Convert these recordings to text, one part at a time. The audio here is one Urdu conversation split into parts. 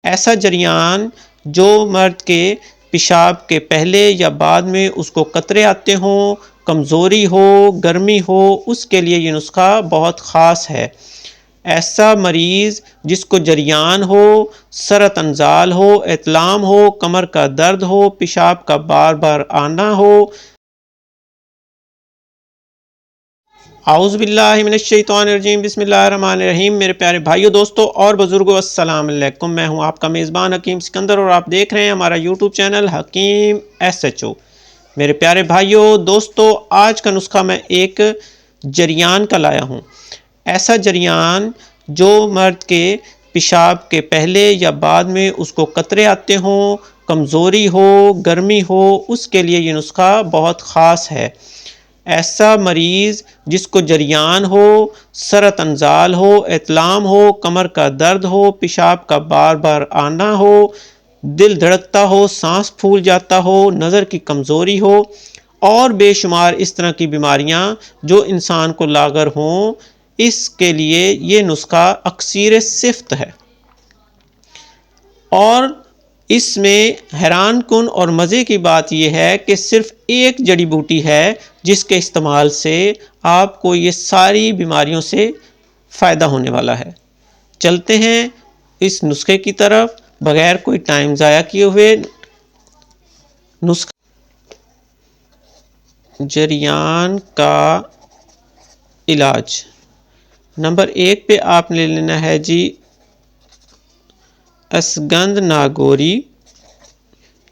ایسا جریان جو مرد کے پیشاب کے پہلے یا بعد میں اس کو قطرے آتے ہوں، کمزوری ہو، گرمی ہو، اس کے لیے یہ نسخہ بہت خاص ہے۔ ایسا مریض جس کو جریان ہو، سرط انزال ہو، اعتلام ہو، کمر کا درد ہو، پیشاب کا بار بار آنا ہو۔ اعوذ باللہ من الشیطان الرجیم، بسم اللہ الرحمن الرحیم۔ میرے پیارے بھائیو، دوستو اور بزرگوں، السلام علیکم۔ میں ہوں آپ کا میزبان حکیم سکندر اور آپ دیکھ رہے ہیں ہمارا یوٹیوب چینل حکیم SHO۔ میرے پیارے بھائیو، دوستو، آج کا نسخہ میں ایک جریان کا لایا ہوں۔ ایسا جریان جو مرد کے پیشاب کے پہلے یا بعد میں اس کو قطرے آتے ہوں، کمزوری ہو، گرمی ہو، اس کے لیے یہ نسخہ بہت خاص ہے۔ ایسا مریض جس کو جریان ہو، سرط انزال ہو، اعتلام ہو، کمر کا درد ہو، پیشاب کا بار بار آنا ہو، دل دھڑکتا ہو، سانس پھول جاتا ہو، نظر کی کمزوری ہو اور بے شمار اس طرح کی بیماریاں جو انسان کو لاغر ہوں، اس کے لیے یہ نسخہ اکسیر صفت ہے۔ اور اس میں حیران کن اور مزے کی بات یہ ہے کہ صرف ایک جڑی بوٹی ہے جس کے استعمال سے آپ کو یہ ساری بیماریوں سے فائدہ ہونے والا ہے۔ چلتے ہیں اس نسخے کی طرف بغیر کوئی ٹائم ضائع کیے ہوئے۔ نسخہ جریان کا علاج۔ نمبر 1 پہ آپ نے لینا ہے جی اسگندھ ناگوری۔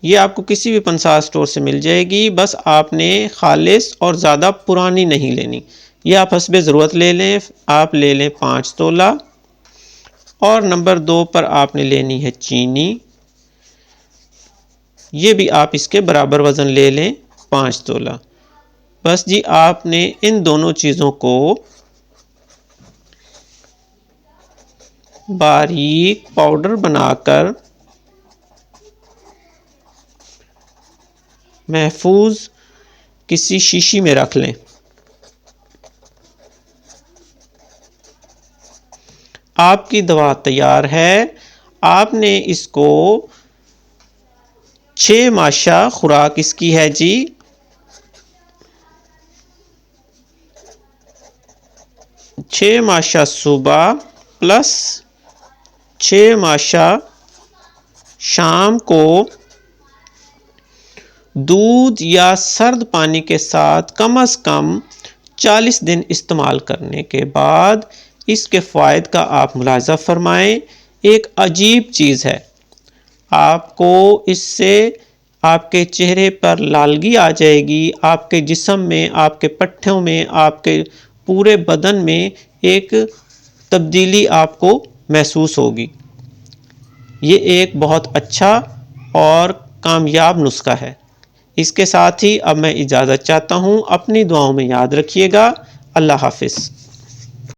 یہ آپ کو کسی بھی پنسا سٹور سے مل جائے گی، بس آپ نے خالص اور زیادہ پرانی نہیں لینی۔ یہ آپ حسب ضرورت لے لیں، آپ لے لیں 5 تولہ۔ اور نمبر 2 پر آپ نے لینی ہے چینی۔ یہ بھی آپ اس کے برابر وزن لے لیں 5 تولہ۔ بس جی آپ نے ان دونوں چیزوں کو باریک پاؤڈر بنا کر محفوظ کسی شیشی میں رکھ لیں۔ آپ کی دوا تیار ہے۔ آپ نے اس کو 6 ماشا خوراک اس کی ہے جی 6 ماشا صبح پلس 6 ماشا شام کو دودھ یا سرد پانی کے ساتھ کم از کم 40 دن استعمال کرنے کے بعد اس کے فوائد کا آپ ملاحظہ فرمائیں۔ ایک عجیب چیز ہے، آپ کو اس سے آپ کے چہرے پر لالگی آ جائے گی، آپ کے جسم میں، آپ کے پٹھوں میں، آپ کے پورے بدن میں ایک تبدیلی آپ کو محسوس ہوگی۔ یہ ایک بہت اچھا اور کامیاب نسخہ ہے۔ اس کے ساتھ ہی اب میں اجازت چاہتا ہوں، اپنی دعاؤں میں یاد رکھیے گا۔ اللہ حافظ۔